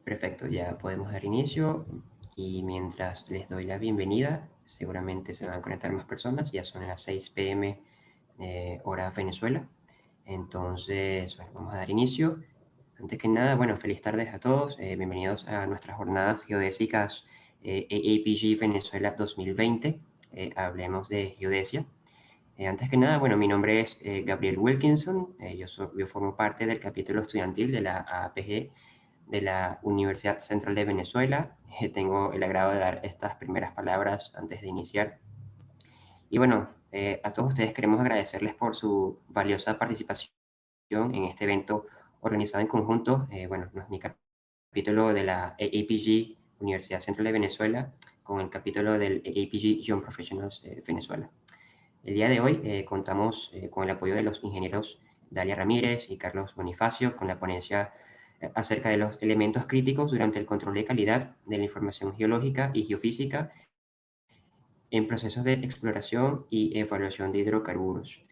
Perfecto, ya podemos dar inicio y mientras les doy la bienvenida, seguramente se van a conectar más personas, ya son las 6 p.m. Hora Venezuela. Entonces, bueno, vamos a dar inicio. Antes que nada, bueno, feliz tardes a todos, bienvenidos a nuestras jornadas geodésicas AAPG Venezuela 2020, hablemos de geodesia. Antes que nada, bueno, mi nombre es Gabriel Wilkinson, yo formo parte del capítulo estudiantil de la AAPG de la Universidad Central de Venezuela. Tengo el agrado de dar estas primeras palabras antes de iniciar. Y bueno, a todos ustedes queremos agradecerles por su valiosa participación en este evento organizado en conjunto. Bueno, no es mi capítulo de la AAPG Universidad Central de Venezuela con el capítulo del AAPG Young Professionals Venezuela. El día de hoy contamos con el apoyo de los ingenieros Dalia Ramírez y Carlos Bonifacio con la ponencia acerca de los elementos críticos durante el control de calidad de la información geológica y geofísica en procesos de exploración y evaluación de hidrocarburos.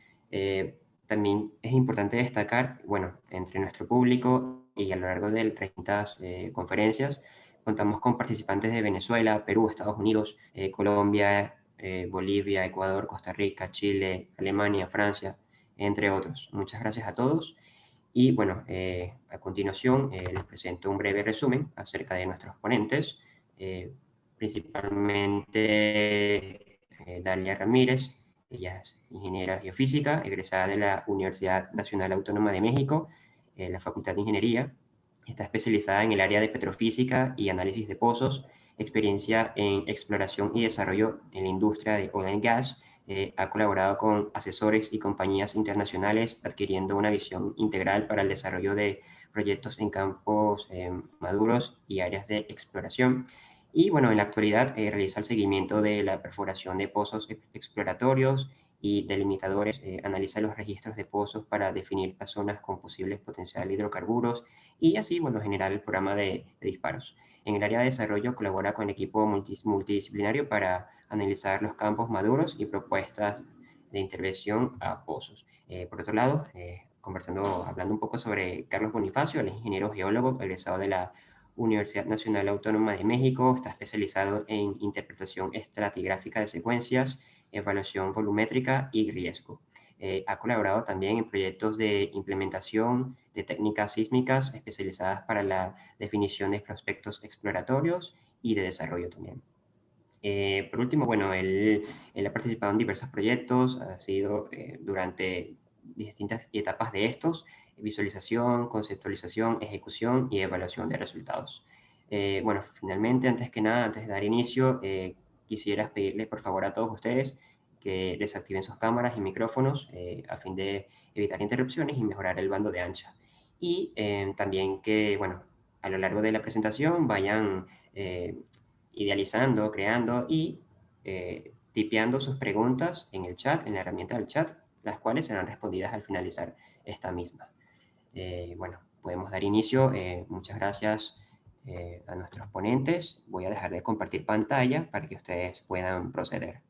También es importante destacar, bueno, entre nuestro público y a lo largo de distintas conferencias, contamos con participantes de Venezuela, Perú, Estados Unidos, Colombia, Bolivia, Ecuador, Costa Rica, Chile, Alemania, Francia, entre otros. Muchas gracias a todos. Y bueno, a continuación les presento un breve resumen acerca de nuestros ponentes, principalmente Dalia Ramírez. Ella es ingeniera geofísica, egresada de la Universidad Nacional Autónoma de México, la Facultad de Ingeniería. Está especializada en el área de petrofísica y análisis de pozos, experiencia en exploración y desarrollo en la industria de oil and gas. Ha colaborado con asesores y compañías internacionales, adquiriendo una visión integral para el desarrollo de proyectos en campos maduros y áreas de exploración. Y bueno, en la actualidad realiza el seguimiento de la perforación de pozos exploratorios y delimitadores, analiza los registros de pozos para definir las zonas con posibles potencial de hidrocarburos y así, bueno, generar el programa de disparos. En el área de desarrollo colabora con el equipo multidisciplinario para analizar los campos maduros y propuestas de intervención a pozos. Por otro lado, hablando un poco sobre Carlos Bonifacio, el ingeniero geólogo egresado de la Universidad Nacional Autónoma de México, está especializado en interpretación estratigráfica de secuencias, evaluación volumétrica y riesgo. Ha colaborado también en proyectos de implementación de técnicas sísmicas especializadas para la definición de prospectos exploratorios y de desarrollo también. Por último, bueno, él ha participado en diversos proyectos, ha sido durante distintas etapas de estos, visualización, conceptualización, ejecución y evaluación de resultados. Bueno, finalmente, antes que nada, antes de dar inicio, quisiera pedirles por favor a todos ustedes que desactiven sus cámaras y micrófonos a fin de evitar interrupciones y mejorar el bando de ancha. Y también que, bueno, a lo largo de la presentación vayan idealizando, creando y tipeando sus preguntas en el chat, en la herramienta del chat, las cuales serán respondidas al finalizar esta misma. Bueno, podemos dar inicio. Muchas gracias a nuestros ponentes. Voy a dejar de compartir pantalla para que ustedes puedan proceder.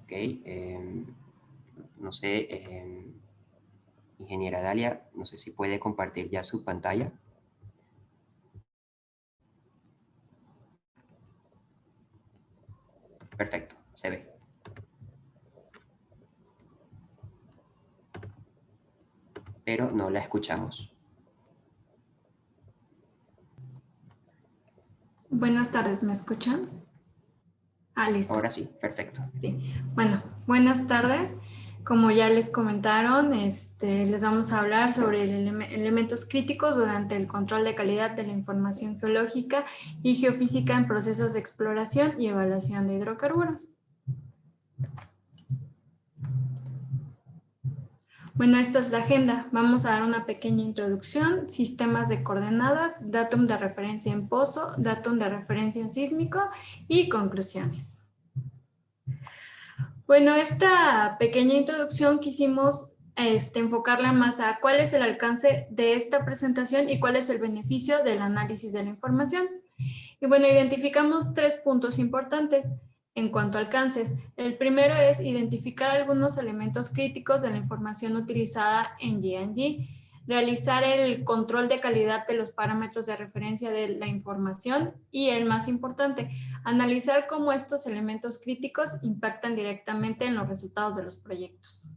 Ok, no sé, ingeniera Dalia, no sé si puede compartir ya su pantalla. Perfecto, se ve. Pero no la escuchamos. Buenas tardes, ¿me escuchan? Ah, listo. Ahora sí, perfecto. Sí, bueno, buenas tardes. Como ya les comentaron, les vamos a hablar sobre elementos críticos durante el control de calidad de la información geológica y geofísica en procesos de exploración y evaluación de hidrocarburos. Bueno, esta es la agenda. Vamos a dar una pequeña introducción, sistemas de coordenadas, datum de referencia en pozo, datum de referencia en sísmico y conclusiones. Bueno, esta pequeña introducción quisimos enfocarla más a cuál es el alcance de esta presentación y cuál es el beneficio del análisis de la información. Y bueno, identificamos 3 puntos importantes. en cuanto a alcances. El primero es identificar algunos elementos críticos de la información utilizada en G&G, realizar el control de calidad de los parámetros de referencia de la información y, el más importante, analizar cómo estos elementos críticos impactan directamente en los resultados de los proyectos.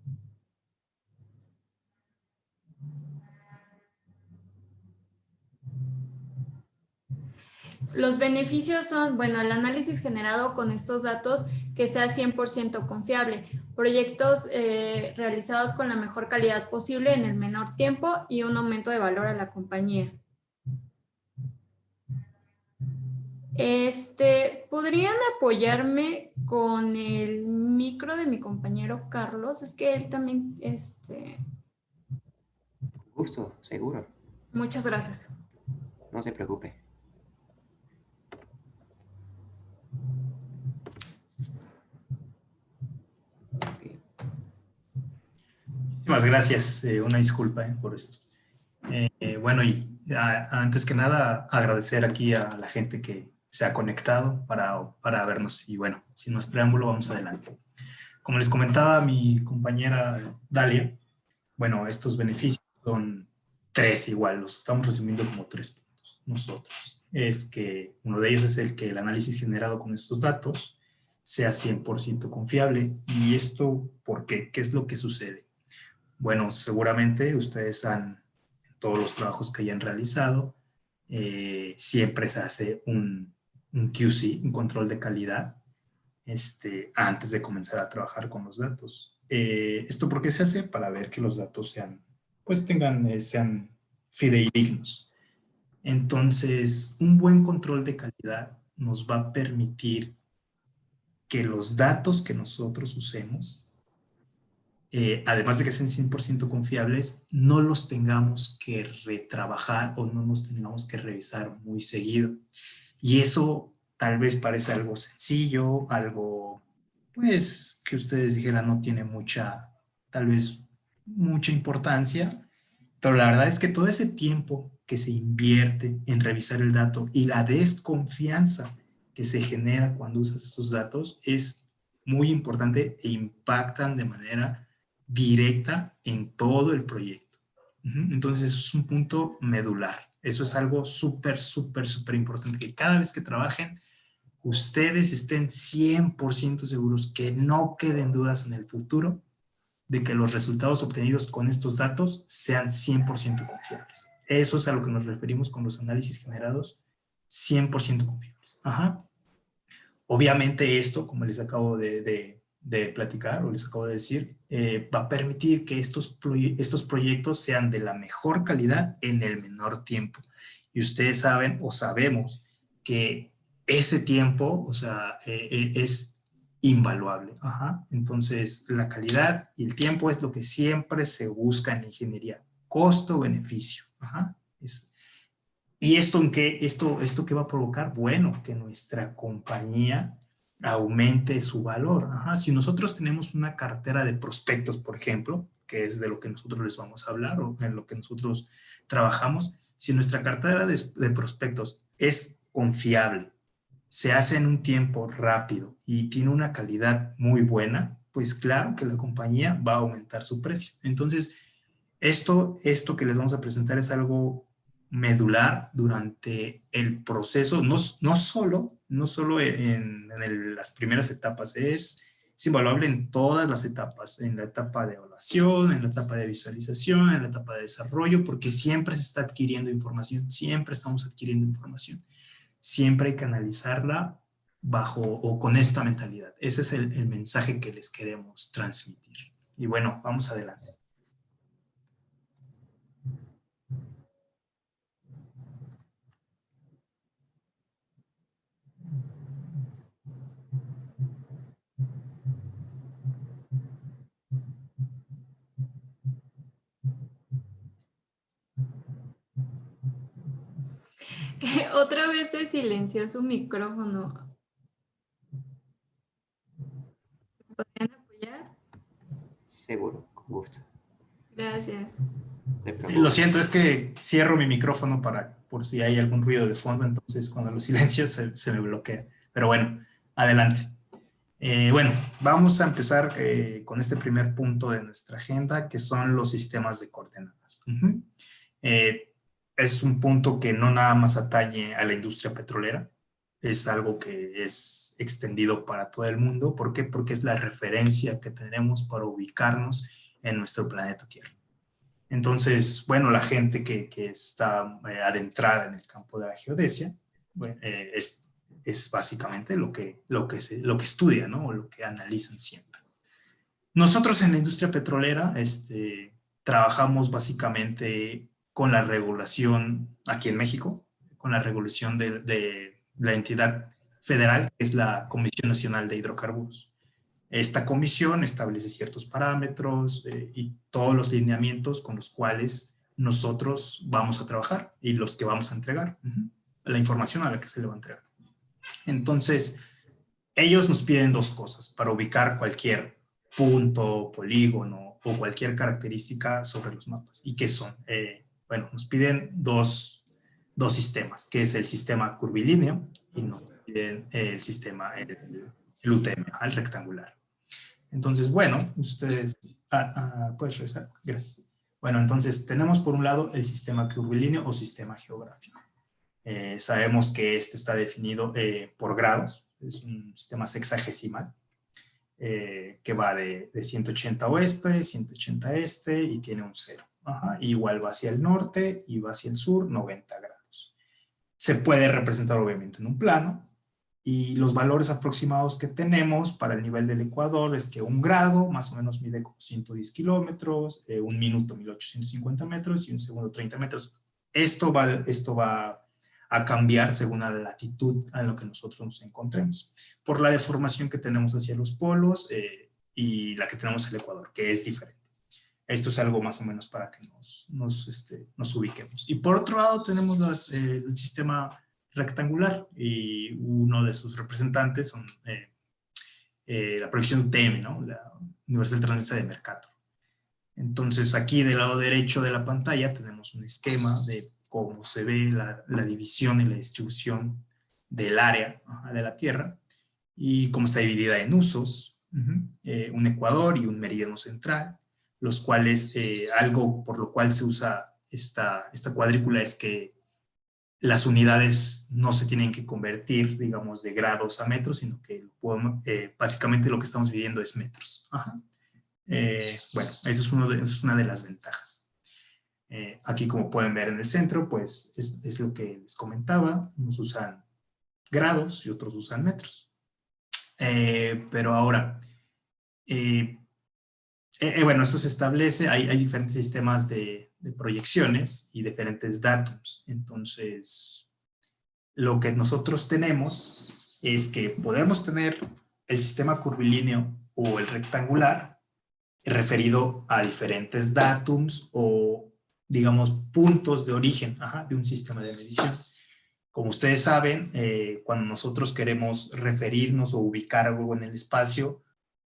Los beneficios son, bueno, el análisis generado con estos datos que sea 100% confiable, proyectos realizados con la mejor calidad posible en el menor tiempo y un aumento de valor a la compañía. ¿Podrían apoyarme con el micro de mi compañero Carlos? Es que él también, Gusto, seguro. Muchas gracias. No se preocupe. Muchísimas gracias. Una disculpa por esto. Bueno, y antes que nada, agradecer aquí a la gente que se ha conectado para vernos. Y bueno, sin más preámbulo, vamos adelante. Como les comentaba mi compañera Dalia, bueno, estos beneficios son tres igual, los estamos resumiendo como 3 puntos nosotros. Es que uno de ellos es el que el análisis generado con estos datos sea 100% confiable. ¿Y esto por qué? ¿Qué es lo que sucede? Bueno, seguramente ustedes han, en todos los trabajos que hayan realizado, siempre se hace un QC, un control de calidad, antes de comenzar a trabajar con los datos. ¿Esto por qué se hace? Para ver que los datos sean, pues sean fidedignos. Entonces, un buen control de calidad nos va a permitir que los datos que nosotros usemos, además de que sean 100% confiables, no los tengamos que retrabajar o no los tengamos que revisar muy seguido. Y eso tal vez parece algo sencillo, algo, pues, que ustedes dijeran no tiene tal vez mucha importancia, pero la verdad es que todo ese tiempo que se invierte en revisar el dato y la desconfianza que se genera cuando usas esos datos es muy importante e impactan de manera directa en todo el proyecto. Entonces, eso es un punto medular. Eso es algo súper importante, que cada vez que trabajen, ustedes estén 100% seguros, que no queden dudas en el futuro de que los resultados obtenidos con estos datos sean 100% confiables. Eso es a lo que nos referimos con los análisis generados 100% confiables. Obviamente esto, como les acabo de platicar o les acabo de decir, va a permitir que estos proyectos sean de la mejor calidad en el menor tiempo. Y ustedes saben o sabemos que ese tiempo, o sea, es invaluable. Entonces, la calidad y el tiempo es lo que siempre se busca en la ingeniería. Costo-beneficio. ¿Y esto qué va a provocar? Bueno, que nuestra compañía aumente su valor. Si nosotros tenemos una cartera de prospectos, por ejemplo, que es de lo que nosotros les vamos a hablar o en lo que nosotros trabajamos, si nuestra cartera de prospectos es confiable, se hace en un tiempo rápido y tiene una calidad muy buena, pues claro que la compañía va a aumentar su precio. Entonces, esto que les vamos a presentar es algo medular durante el proceso, no solo en las primeras etapas, es invaluable en todas las etapas, en la etapa de evaluación, en la etapa de visualización, en la etapa de desarrollo, porque siempre se está adquiriendo información, siempre estamos adquiriendo información. Siempre hay que analizarla bajo o con esta mentalidad. Ese es el mensaje que les queremos transmitir. Y bueno, vamos adelante. Otra vez se silenció su micrófono. ¿Me podrían apoyar? Seguro, con gusto. Gracias. Lo siento, es que cierro mi micrófono por si hay algún ruido de fondo, entonces cuando lo silencio se me bloquea. Pero bueno, adelante. Bueno, vamos a empezar con este primer punto de nuestra agenda, que son los sistemas de coordenadas. Es un punto que no nada más atañe a la industria petrolera, es algo que es extendido para todo el mundo. ¿Por qué? Porque es la referencia que tenemos para ubicarnos en nuestro planeta Tierra. Entonces, bueno, la gente que está adentrada en el campo de la geodesia, bueno, es básicamente lo que estudia, ¿no? O lo que analizan siempre. Nosotros en la industria petrolera trabajamos básicamente con la regulación aquí en México, con la regulación de la entidad federal, que es la Comisión Nacional de Hidrocarburos. Esta comisión establece ciertos parámetros y todos los lineamientos con los cuales nosotros vamos a trabajar y los que vamos a entregar, la información a la que se le va a entregar. Entonces, ellos nos piden dos cosas para ubicar cualquier punto, polígono o cualquier característica sobre los mapas. ¿Y qué son? Bueno, nos piden dos sistemas, que es el sistema curvilíneo y nos piden el sistema, el UTM, el rectangular. Entonces, bueno, ustedes... ¿puedes revisar? Gracias. Bueno, entonces tenemos por un lado el sistema curvilíneo o sistema geográfico. Sabemos que este está definido por grados, es un sistema sexagesimal que va de 180 oeste, 180 este y tiene un 0. Igual va hacia el norte y va hacia el sur, 90 grados. Se puede representar obviamente en un plano y los valores aproximados que tenemos para el nivel del Ecuador es que 1 grado más o menos mide como 110 kilómetros, 1 minuto 1850 metros y 1 segundo 30 metros. Esto va a cambiar según la latitud en lo que nosotros nos encontremos, por la deformación que tenemos hacia los polos y la que tenemos en el Ecuador, que es diferente. Esto es algo más o menos para que nos ubiquemos. Y por otro lado tenemos el sistema rectangular y uno de sus representantes son la proyección UTM, ¿no? La Universal Transversal de Mercator. Entonces aquí del lado derecho de la pantalla tenemos un esquema de cómo se ve la división y la distribución del área de la Tierra y cómo está dividida en usos, un ecuador y un meridiano central, los cuales, algo por lo cual se usa esta cuadrícula es que las unidades no se tienen que convertir, digamos, de grados a metros, sino que básicamente lo que estamos viviendo es metros. Bueno, eso es una de las ventajas. Aquí, como pueden ver en el centro, pues es lo que les comentaba. Unos usan grados y otros usan metros. Pero ahora, bueno, esto se establece, hay diferentes sistemas de proyecciones y diferentes datums. Entonces, lo que nosotros tenemos es que podemos tener el sistema curvilíneo o el rectangular referido a diferentes datums o, digamos, puntos de origen de un sistema de medición. Como ustedes saben, cuando nosotros queremos referirnos o ubicar algo en el espacio,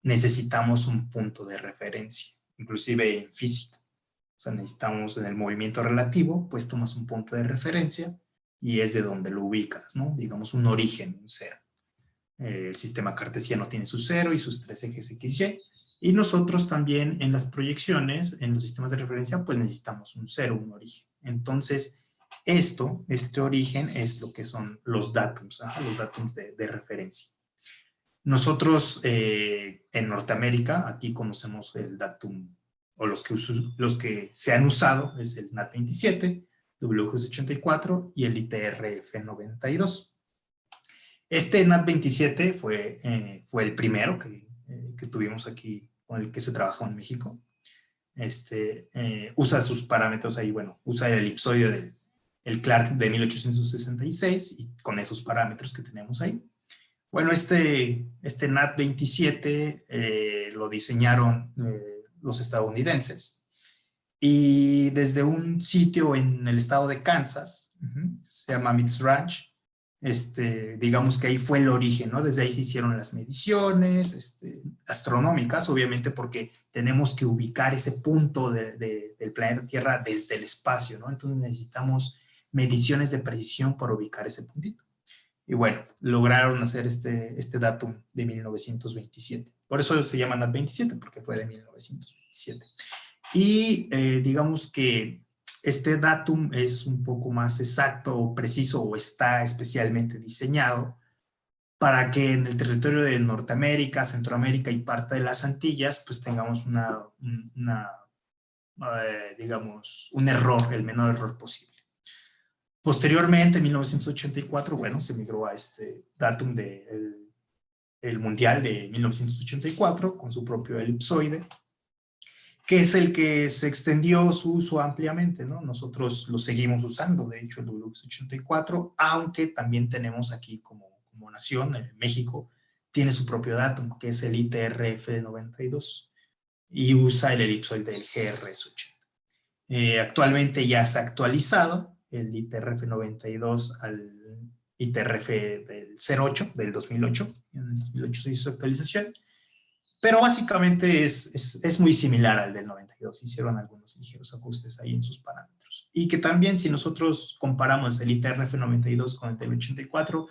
necesitamos un punto de referencia, inclusive en física. O sea, necesitamos en el movimiento relativo, pues tomas un punto de referencia y es de donde lo ubicas, ¿no? Digamos un origen, un cero. El sistema cartesiano tiene su cero y sus 3 ejes XY. Y nosotros también en las proyecciones, en los sistemas de referencia, pues necesitamos un cero, un origen. Entonces, este origen es lo que son los datums, los datums de referencia. Nosotros en Norteamérica, aquí conocemos el datum, o los que se han usado, es el NAT27, WGS84 y el ITRF92. Este NAT27 fue el primero que tuvimos aquí, con el que se trabajó en México. Usa sus parámetros ahí, bueno, usa el elipsoide del Clark de 1866 y con esos parámetros que tenemos ahí. Bueno, este NAT27 lo diseñaron los estadounidenses y desde un sitio en el estado de Kansas, se llama Mitts Ranch, digamos que ahí fue el origen, ¿no? Desde ahí se hicieron las mediciones astronómicas, obviamente porque tenemos que ubicar ese punto del planeta Tierra desde el espacio, ¿no? Entonces necesitamos mediciones de precisión para ubicar ese puntito. Y bueno, lograron hacer este datum de 1927. Por eso se llama NAT 27, porque fue de 1927. Y digamos que este datum es un poco más exacto o preciso, o está especialmente diseñado para que en el territorio de Norteamérica, Centroamérica y parte de las Antillas, pues tengamos digamos, un error, el menor error posible. Posteriormente, en 1984, bueno, se migró a este datum el Mundial de 1984 con su propio elipsoide, que es el que se extendió su uso ampliamente, ¿no? Nosotros lo seguimos usando, de hecho, el WX84, aunque también tenemos aquí como nación, México, tiene su propio datum, que es el ITRF92, y usa el elipsoide del GRS80. Actualmente ya se ha actualizado el ITRF92 al ITRF del 08, del 2008. En el 2008 se hizo su actualización, pero básicamente es muy similar al del 92. Hicieron algunos ligeros ajustes ahí en sus parámetros. Y que también, si nosotros comparamos el ITRF92 con el del 84,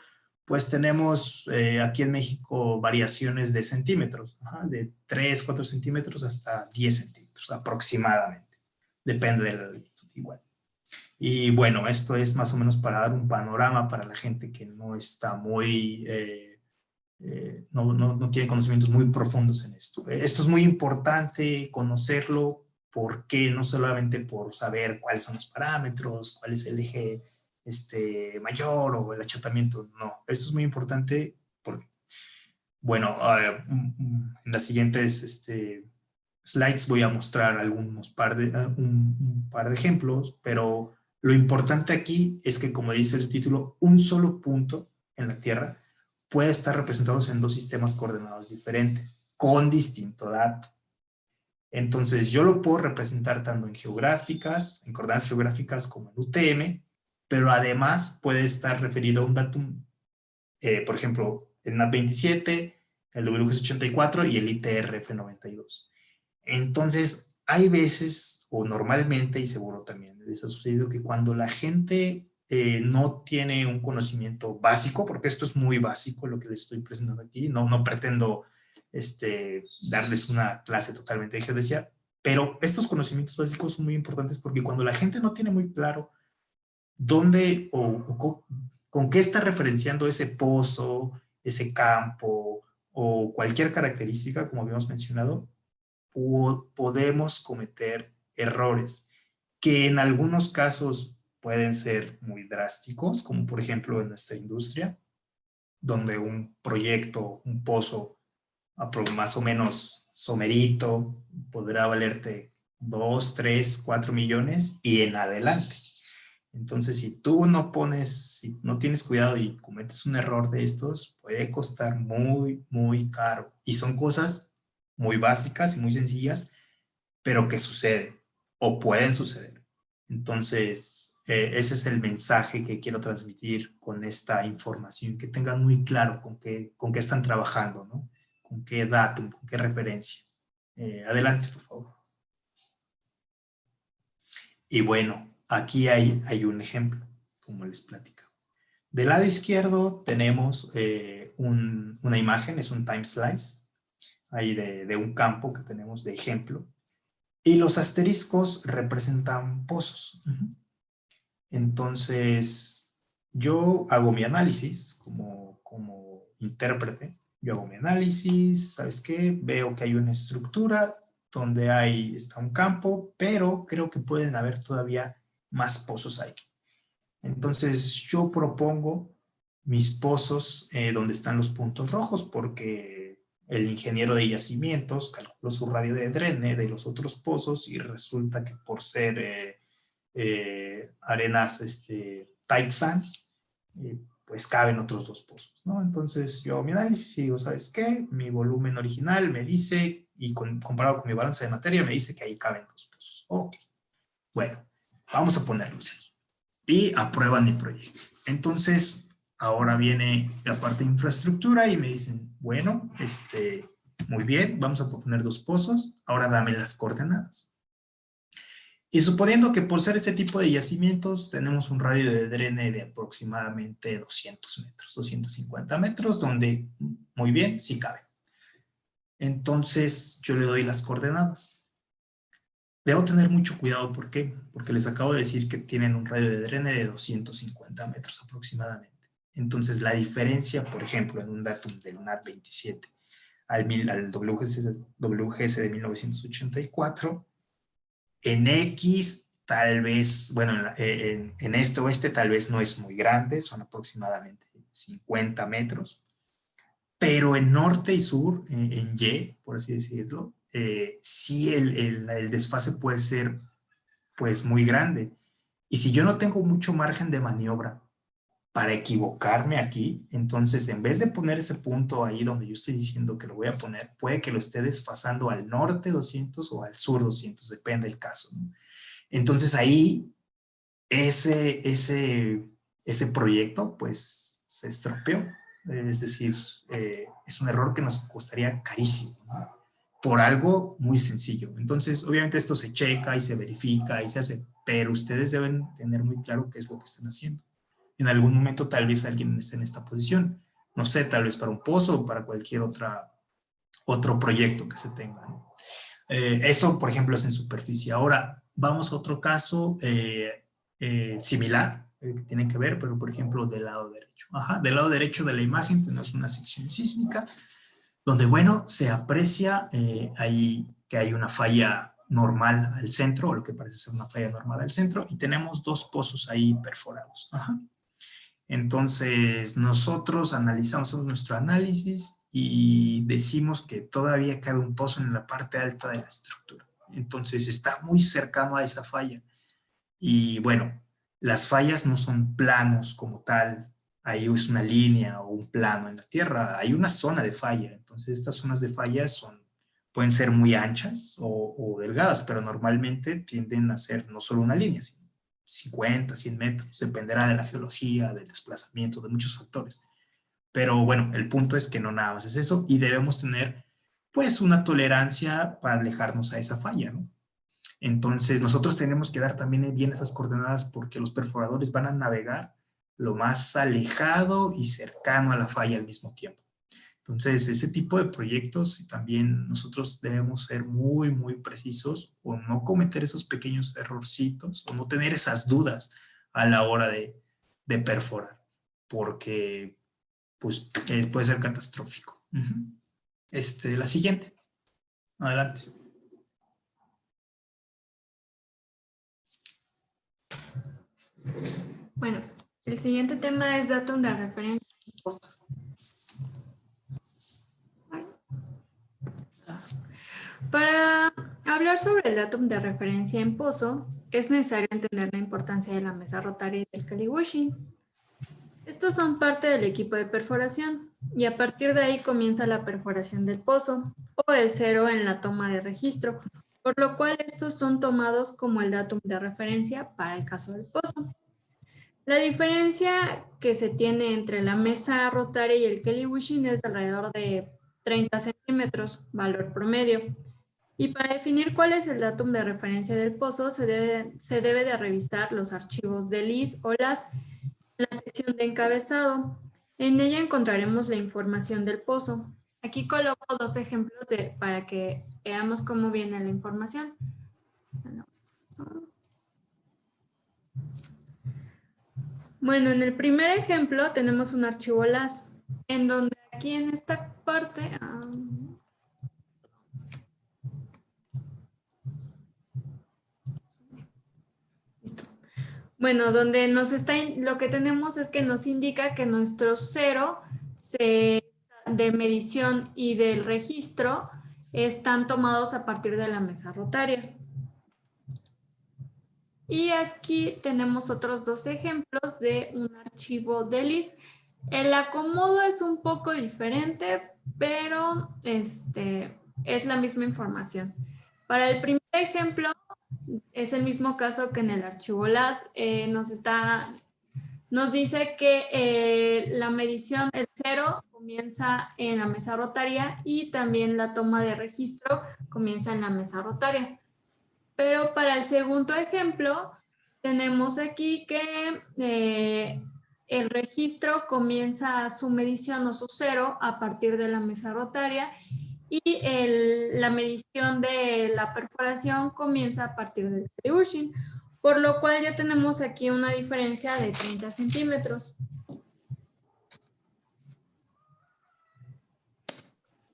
pues tenemos aquí en México variaciones de centímetros, de 3, 4 centímetros hasta 10 centímetros aproximadamente. Depende de la latitud igual. Y bueno, esto es más o menos para dar un panorama para la gente que no está muy, no tiene conocimientos muy profundos en esto. Esto es muy importante conocerlo, porque no solamente por saber cuáles son los parámetros, cuál es el eje mayor o el achatamiento, no. Esto es muy importante porque, bueno, en las siguientes slides voy a mostrar un par de ejemplos, pero lo importante aquí es que, como dice el título, un solo punto en la Tierra puede estar representado en dos sistemas coordenados diferentes, con distinto dato. Entonces, yo lo puedo representar tanto en coordenadas geográficas como en UTM, pero además puede estar referido a un datum, por ejemplo, el NAT 27, el WX84 y el ITRF92. Entonces, hay veces, o normalmente, y seguro también les ha sucedido, que cuando la gente no tiene un conocimiento básico, porque esto es muy básico lo que les estoy presentando aquí, no pretendo darles una clase totalmente de geodesia, pero estos conocimientos básicos son muy importantes, porque cuando la gente no tiene muy claro dónde o con qué está referenciando ese pozo, ese campo o cualquier característica, como habíamos mencionado, podemos cometer errores que en algunos casos pueden ser muy drásticos, como por ejemplo en nuestra industria, donde un proyecto, un pozo más o menos somerito podrá valerte 2, 3, 4 millones y en adelante. Entonces, si tú si no tienes cuidado y cometes un error de estos, puede costar muy, muy caro. Y son cosas muy básicas y muy sencillas, pero que suceden o pueden suceder. Entonces, ese es el mensaje que quiero transmitir con esta información, que tengan muy claro con qué están trabajando, ¿no? Con qué datum, con qué referencia. Adelante, por favor. Y bueno, aquí hay un ejemplo, como les platico. Del lado izquierdo tenemos una imagen, es un time slice, ahí de un campo que tenemos de ejemplo. Y los asteriscos representan pozos. Entonces, yo hago mi análisis como intérprete. Yo hago mi análisis, ¿sabes qué? Veo que hay una estructura donde está un campo, pero creo que pueden haber todavía más pozos ahí. Entonces, yo propongo mis pozos donde están los puntos rojos, porque el ingeniero de yacimientos calculó su radio de drene de los otros pozos y resulta que por ser arenas tight sands, pues caben otros dos pozos, ¿no? Entonces yo hago mi análisis y digo, ¿sabes qué? Mi volumen original me dice, y comparado con mi balanza de materia, me dice que ahí caben dos pozos. Ok, bueno, vamos a ponerlos ahí. Y aprueban mi proyecto. Entonces, ahora viene la parte de infraestructura y me dicen, bueno, muy bien, vamos a poner dos pozos, ahora dame las coordenadas. Y suponiendo que por ser este tipo de yacimientos tenemos un radio de drene de aproximadamente 200 metros, 250 metros, donde muy bien, sí cabe. Entonces yo le doy las coordenadas. Debo tener mucho cuidado, ¿por qué? Porque les acabo de decir que tienen un radio de drene de 250 metros aproximadamente. Entonces la diferencia, por ejemplo, en un datum del NAT 27 al WGS de 1984, en X tal vez, bueno, en este oeste tal vez no es muy grande, son aproximadamente 50 metros, pero en norte y sur, en Y, por así decirlo, sí el desfase puede ser pues muy grande. Y si yo no tengo mucho margen de maniobra para equivocarme aquí, entonces en vez de poner ese punto ahí donde yo estoy diciendo que lo voy a poner, puede que lo esté desfasando al norte 200 o al sur 200, depende del caso, ¿no? Entonces ahí ese proyecto pues se estropeó. Es decir, es un error que nos costaría carísimo, ¿no? Por algo muy sencillo. Entonces, obviamente esto se checa y se verifica y se hace, pero ustedes deben tener muy claro qué es lo que están haciendo. En algún momento tal vez alguien esté en esta posición. No sé, tal vez para un pozo o para cualquier otro proyecto que se tenga, ¿no? Eso, por ejemplo, es en superficie. Ahora, vamos a otro caso similar, que tiene que ver, pero por ejemplo, del lado derecho. Ajá, del lado derecho de la imagen tenemos una sección sísmica, donde, bueno, se aprecia ahí que hay una falla normal al centro, o lo que parece ser una falla normal al centro, y tenemos dos pozos ahí perforados. Ajá. Entonces, nosotros analizamos nuestro análisis y decimos que todavía cabe un pozo en la parte alta de la estructura. Entonces, está muy cercano a esa falla. Y bueno, las fallas no son planos como tal. Ahí es una línea o un plano en la tierra. Hay una zona de falla. Entonces, estas zonas de falla pueden ser muy anchas o delgadas, pero normalmente tienden a ser no solo una línea, sino 50, 100 metros, dependerá de la geología, del desplazamiento, de muchos factores. Pero bueno, el punto es que no nada más es eso y debemos tener pues una tolerancia para alejarnos a esa falla, ¿no? Entonces nosotros tenemos que dar también bien esas coordenadas porque los perforadores van a navegar lo más alejado y cercano a la falla al mismo tiempo. Entonces, ese tipo de proyectos también nosotros debemos ser muy, muy precisos o no cometer esos pequeños errorcitos o no tener esas dudas a la hora de perforar, porque pues, puede ser catastrófico. La siguiente. Adelante. Bueno, el siguiente tema es datum de referencia en pozo. Para hablar sobre el datum de referencia en pozo, es necesario entender la importancia de la mesa rotaria y del Caliwashing. Estos son parte del equipo de perforación y a partir de ahí comienza la perforación del pozo o el cero en la toma de registro, por lo cual estos son tomados como el datum de referencia para el caso del pozo. La diferencia que se tiene entre la mesa rotaria y el Caliwashing es de alrededor de 30 centímetros, valor promedio. Y para definir cuál es el datum de referencia del pozo, se debe de revisar los archivos de LIS o LAS en la sección de encabezado. En ella encontraremos la información del pozo. Aquí coloco dos ejemplos para que veamos cómo viene la información. Bueno, en el primer ejemplo tenemos un archivo LAS, en donde aquí en esta parte... Bueno, donde lo que tenemos es que nos indica que nuestro cero de medición y del registro están tomados a partir de la mesa rotaria. Y aquí tenemos otros dos ejemplos de un archivo de LIS. El acomodo es un poco diferente, pero es la misma información. Para el primer ejemplo, es el mismo caso que en el archivo LAS. Nos dice que la medición, el cero, comienza en la mesa rotaria y también la toma de registro comienza en la mesa rotaria. Pero para el segundo ejemplo, tenemos aquí que el registro comienza su medición o su cero a partir de la mesa rotaria y la medición de la perforación comienza a partir del telebushing, por lo cual ya tenemos aquí una diferencia de 30 centímetros.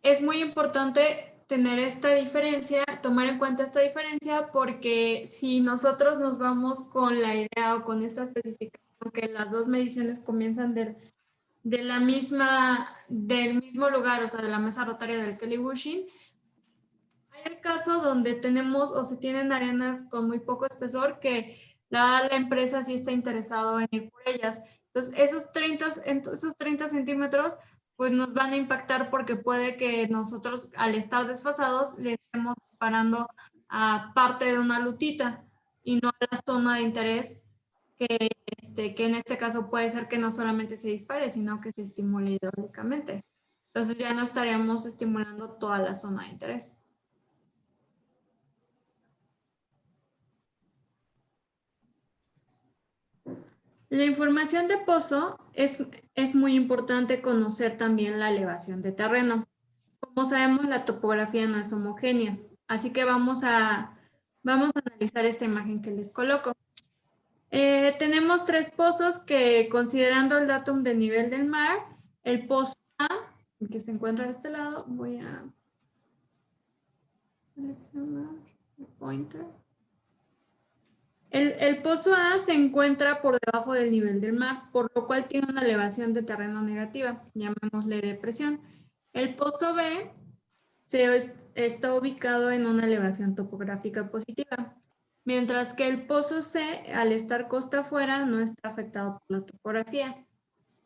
Es muy importante tener esta diferencia, tomar en cuenta esta diferencia, porque si nosotros nos vamos con la idea o con esta especificación que las dos mediciones comienzan del mismo lugar, o sea, de la mesa rotaria del telebushing, hay el caso donde tenemos o se tienen arenas con muy poco espesor que la empresa sí está interesado en ir por ellas. Entonces, esos 30 centímetros pues nos van a impactar porque puede que nosotros al estar desfasados le estemos parando a parte de una lutita y no a la zona de interés que en este caso puede ser que no solamente se dispare, sino que se estimule hidráulicamente. Entonces ya no estaríamos estimulando toda la zona de interés. La información de pozo es muy importante conocer también la elevación de terreno. Como sabemos, la topografía no es homogénea, así que vamos a analizar esta imagen que les coloco. Tenemos tres pozos que, considerando el datum de nivel del mar, el pozo A, el que se encuentra de este lado, voy a seleccionar el pointer. El pozo A se encuentra por debajo del nivel del mar, por lo cual tiene una elevación de terreno negativa, llamémosle depresión. El pozo B está ubicado en una elevación topográfica positiva, mientras que el pozo C, al estar costa afuera, no está afectado por la topografía.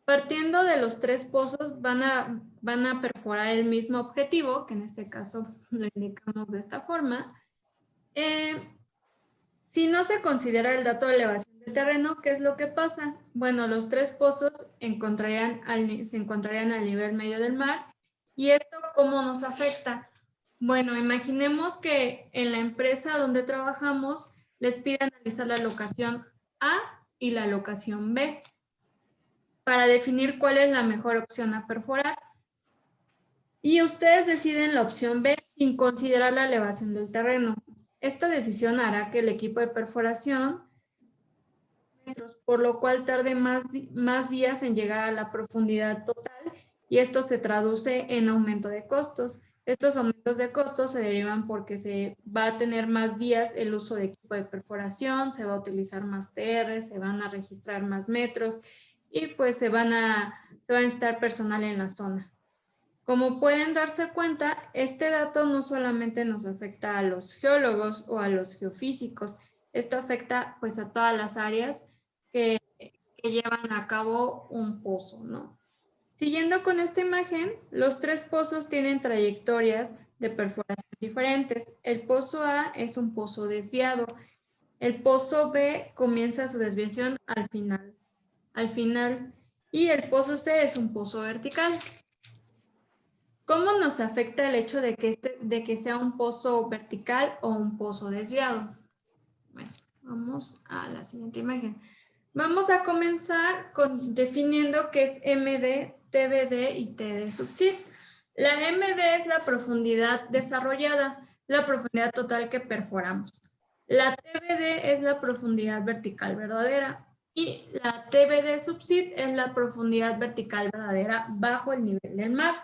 Partiendo de los tres pozos, van a perforar el mismo objetivo, que en este caso lo indicamos de esta forma. Si no se considera el dato de elevación de terreno, ¿qué es lo que pasa? Bueno, los tres pozos se encontrarían al nivel medio del mar. ¿Y esto cómo nos afecta? Bueno, imaginemos que en la empresa donde trabajamos les pide analizar la locación A y la locación B para definir cuál es la mejor opción a perforar. Y ustedes deciden la opción B sin considerar la elevación del terreno. Esta decisión hará que el equipo de perforación, por lo cual tarde más días en llegar a la profundidad total, y esto se traduce en aumento de costos. Estos aumentos de costos se derivan porque se va a tener más días el uso de equipo de perforación, se va a utilizar más TR, se van a registrar más metros y pues se va a necesitar personal en la zona. Como pueden darse cuenta, este dato no solamente nos afecta a los geólogos o a los geofísicos, esto afecta pues a todas las áreas que llevan a cabo un pozo, ¿no? Siguiendo con esta imagen, los tres pozos tienen trayectorias de perforación diferentes. El pozo A es un pozo desviado. El pozo B comienza su desviación al final, y el pozo C es un pozo vertical. ¿Cómo nos afecta el hecho de que sea un pozo vertical o un pozo desviado? Bueno, vamos a la siguiente imagen. Vamos a comenzar definiendo qué es MD, TBD y TD subsid. La MD es la profundidad desarrollada, la profundidad total que perforamos. La TBD es la profundidad vertical verdadera y la TBD subsid es la profundidad vertical verdadera bajo el nivel del mar.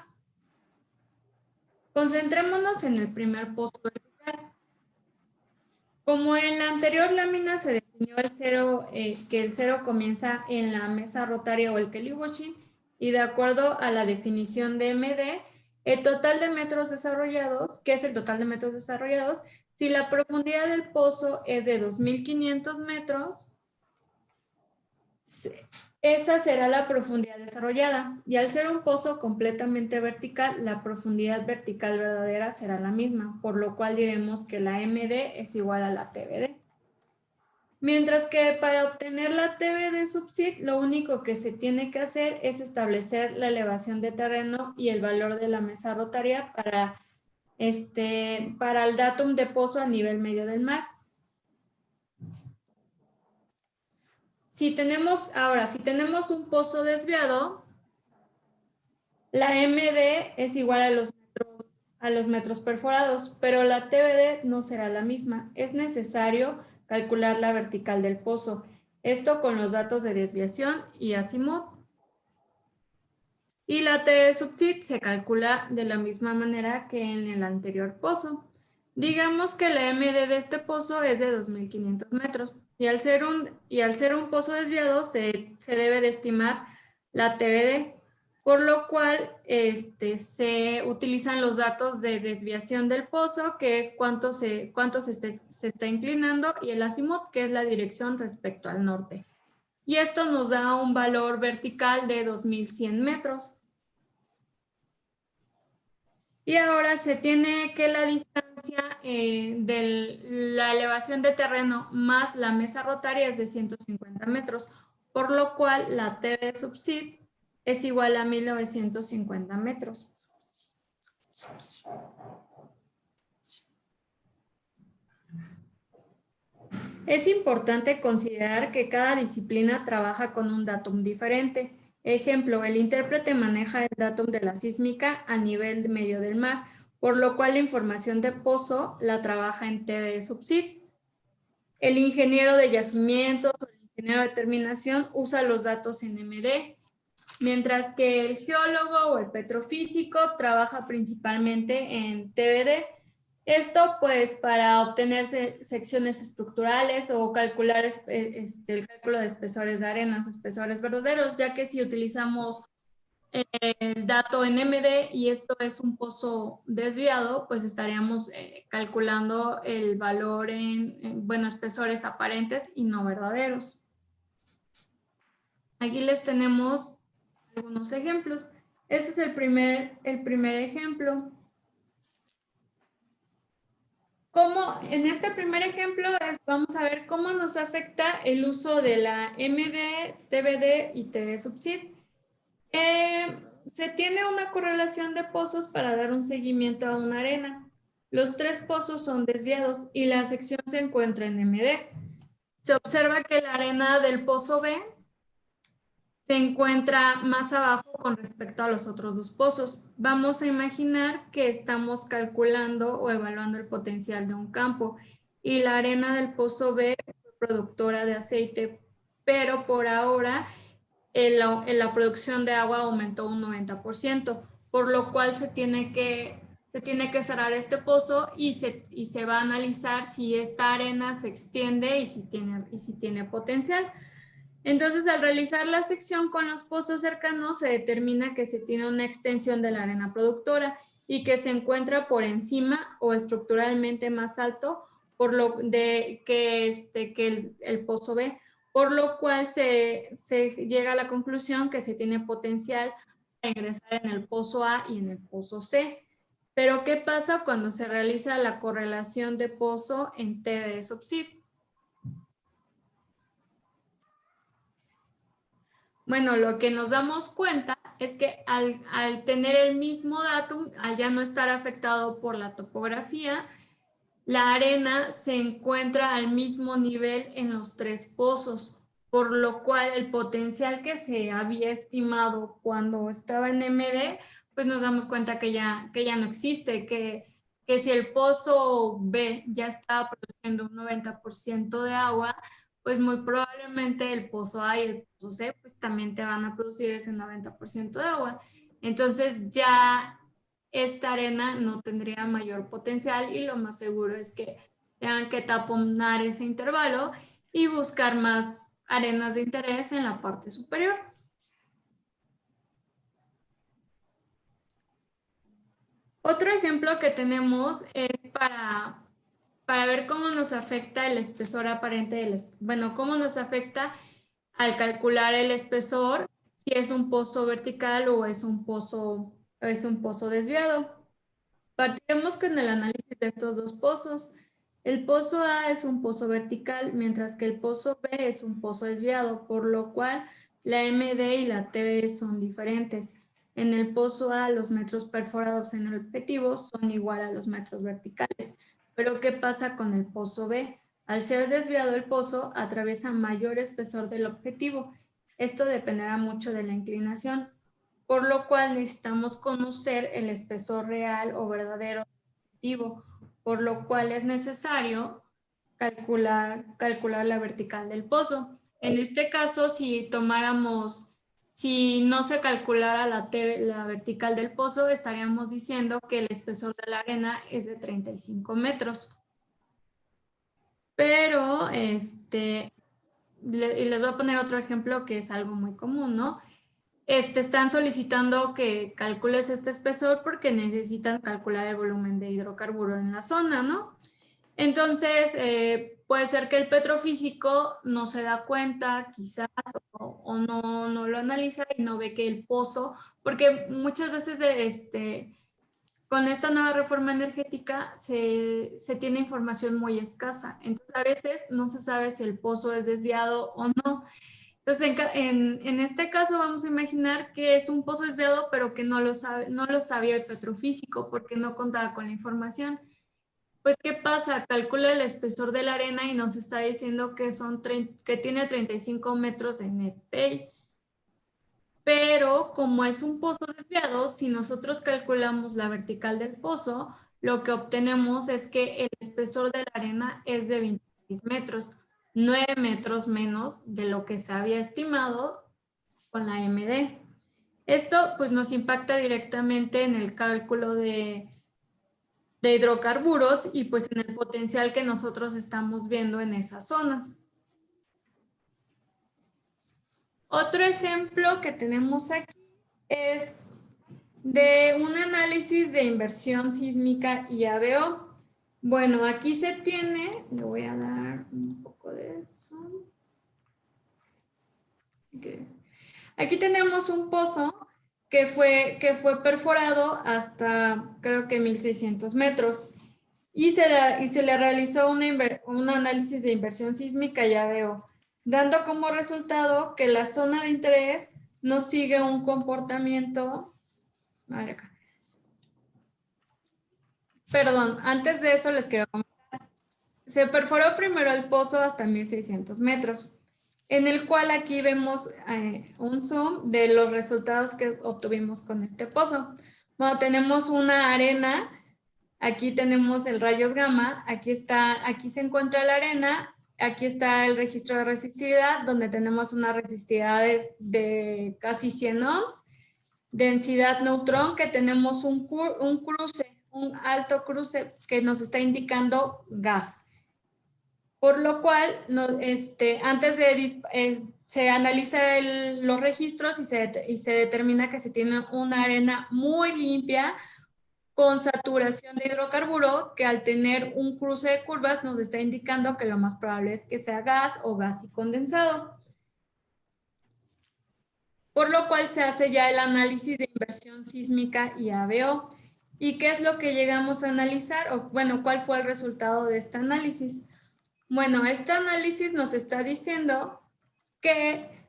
Concentrémonos en el primer pozo vertical. Como en la anterior lámina se definió que el cero comienza en la mesa rotaria o el telebushing, y de acuerdo a la definición de MD, el total de metros desarrollados, ¿qué es el total de metros desarrollados? Si la profundidad del pozo es de 2.500 metros, esa será la profundidad desarrollada, y al ser un pozo completamente vertical, la profundidad vertical verdadera será la misma, por lo cual diremos que la MD es igual a la TBD. Mientras que para obtener la TBD subsid, lo único que se tiene que hacer es establecer la elevación de terreno y el valor de la mesa rotaria para el datum de pozo a nivel medio del mar. si tenemos un pozo desviado, la MD es igual a los metros perforados, pero la TBD no será la misma. Es necesario calcular la vertical del pozo. Esto con los datos de desviación y azimut. Y la T subsid se calcula de la misma manera que en el anterior pozo. Digamos que la MD de este pozo es de 2.500 metros y al ser un pozo desviado se debe de estimar la TBD, por lo cual se utilizan los datos de desviación del pozo, que es cuánto se está inclinando, y el azimut, que es la dirección respecto al norte. Y esto nos da un valor vertical de 2.100 metros. Y ahora se tiene que la distancia de la elevación de terreno más la mesa rotaria es de 150 metros, por lo cual la TB subsid es igual a 1.950 metros. Es importante considerar que cada disciplina trabaja con un datum diferente. Ejemplo, el intérprete maneja el datum de la sísmica a nivel medio del mar, por lo cual la información de pozo la trabaja en TB subsid. El ingeniero de yacimientos o el ingeniero de terminación usa los datos en MD, mientras que el geólogo o el petrofísico trabaja principalmente en TBD. Esto pues para obtener secciones estructurales o calcular el cálculo de espesores de arenas, espesores verdaderos, ya que si utilizamos el dato en MD y esto es un pozo desviado, pues estaríamos calculando el valor bueno, espesores aparentes y no verdaderos. Aquí les tenemos algunos ejemplos. Este es el primer ejemplo. En este primer ejemplo vamos a ver cómo nos afecta el uso de la MD, TBD y TB subsid. Se tiene una correlación de pozos para dar un seguimiento a una arena. Los 3 pozos son desviados y la sección se encuentra en MD. Se observa que la arena del pozo B se encuentra más abajo con respecto a los otros 2 pozos. Vamos a imaginar que estamos calculando o evaluando el potencial de un campo y la arena del pozo B es productora de aceite, pero por ahora la producción de agua aumentó un 90%, por lo cual se tiene que cerrar este pozo y se va a analizar si esta arena se extiende y si tiene potencial. Entonces, al realizar la sección con los pozos cercanos, se determina que se tiene una extensión de la arena productora y que se encuentra por encima o estructuralmente más alto que el pozo B, por lo cual se llega a la conclusión que se tiene potencial para ingresar en el pozo A y en el pozo C. Pero, ¿qué pasa cuando se realiza la correlación de pozo en TB subsid? Bueno, lo que nos damos cuenta es que al tener el mismo datum, al ya no estar afectado por la topografía, la arena se encuentra al mismo nivel en los 3 pozos, por lo cual el potencial que se había estimado cuando estaba en MD, pues nos damos cuenta que ya no existe, que si el pozo B ya estaba produciendo un 90% de agua, pues muy probablemente el pozo A y el pozo C pues también te van a producir ese 90% de agua. Entonces ya esta arena no tendría mayor potencial y lo más seguro es que tengan que taponar ese intervalo y buscar más arenas de interés en la parte superior. Otro ejemplo que tenemos es para ver cómo nos afecta el espesor aparente, cómo nos afecta al calcular el espesor, si es un pozo vertical o es un pozo desviado. Partiremos con el análisis de estos 2 pozos. El pozo A es un pozo vertical, mientras que el pozo B es un pozo desviado, por lo cual la MD y la TB son diferentes. En el pozo A, los metros perforados en el objetivo son igual a los metros verticales. Pero, ¿qué pasa con el pozo B? Al ser desviado el pozo, atraviesa mayor espesor del objetivo. Esto dependerá mucho de la inclinación, por lo cual necesitamos conocer el espesor real o verdadero del objetivo, por lo cual es necesario calcular la vertical del pozo. En este caso, si no se calculara la vertical del pozo, estaríamos diciendo que el espesor de la arena es de 35 metros. Pero, y les voy a poner otro ejemplo que es algo muy común, ¿no? Están solicitando que calcules este espesor porque necesitan calcular el volumen de hidrocarburo en la zona, ¿no? Entonces, puede ser que el petrofísico no se da cuenta, quizás, o no lo analiza y no ve que el pozo, porque muchas veces con esta nueva reforma energética se tiene información muy escasa. Entonces, a veces no se sabe si el pozo es desviado o no. Entonces, en este caso vamos a imaginar que es un pozo desviado, pero que no lo sabía el petrofísico porque no contaba con la información. Pues, ¿qué pasa? Calcula el espesor de la arena y nos está diciendo que tiene 35 metros de net pay. Pero como es un pozo desviado, si nosotros calculamos la vertical del pozo, lo que obtenemos es que el espesor de la arena es de 26 metros, 9 metros menos de lo que se había estimado con la MD. Esto pues nos impacta directamente en el cálculo de hidrocarburos y pues en el potencial que nosotros estamos viendo en esa zona. Otro ejemplo que tenemos aquí es de un análisis de inversión sísmica y ABO. Bueno, aquí se tiene, le voy a dar un poco de eso. Aquí tenemos un pozo que fue perforado hasta creo que 1600 metros y se le realizó un análisis de inversión sísmica y ABO, dando como resultado que la zona de interés no sigue un comportamiento. Perdón, antes de eso les quiero comentar. Se perforó primero el pozo hasta 1600 metros, en el cual aquí vemos un zoom de los resultados que obtuvimos con este pozo. Bueno, tenemos una arena, aquí tenemos el rayos gamma, aquí se encuentra la arena, aquí está el registro de resistividad, donde tenemos unas resistividades de casi 100 ohms, densidad neutrón, que tenemos un cruce, un alto cruce que nos está indicando gas. Por lo cual, antes se analiza los registros y se determina que se tiene una arena muy limpia con saturación de hidrocarburo que al tener un cruce de curvas nos está indicando que lo más probable es que sea gas o gas y condensado. Por lo cual se hace ya el análisis de inversión sísmica y ABO. ¿Y qué es lo que llegamos a analizar? O bueno, ¿cuál fue el resultado de este análisis? Bueno, este análisis nos está diciendo que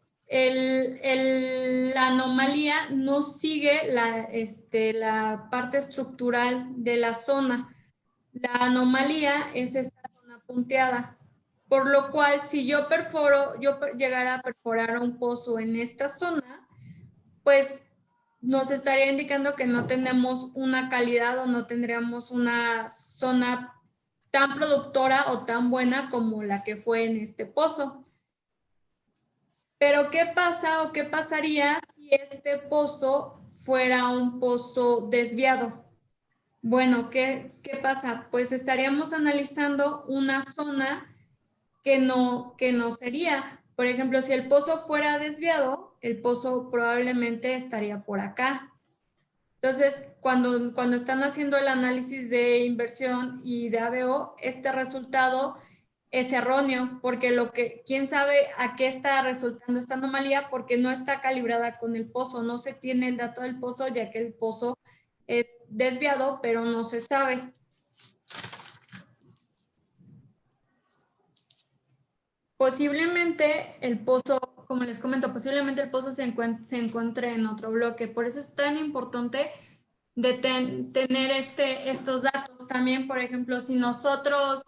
la anomalía no sigue la parte estructural de la zona. La anomalía es esta zona punteada. Por lo cual, si yo llegara a perforar un pozo en esta zona, pues nos estaría indicando que no tenemos una calidad o no tendríamos una zona tan productora o tan buena como la que fue en este pozo. Pero ¿qué pasa o qué pasaría si este pozo fuera un pozo desviado? Bueno, ¿qué pasa? Pues estaríamos analizando una zona que no sería. Por ejemplo, si el pozo fuera desviado, el pozo probablemente estaría por acá. Entonces, cuando están haciendo el análisis de inversión y de ABO, este resultado es erróneo, porque quién sabe a qué está resultando esta anomalía, porque no está calibrada con el pozo, no se tiene el dato del pozo, ya que el pozo es desviado, pero no se sabe. Posiblemente el pozo, como les comento, posiblemente el pozo se encuentre en otro bloque. Por eso es tan importante tener estos datos. También, por ejemplo, si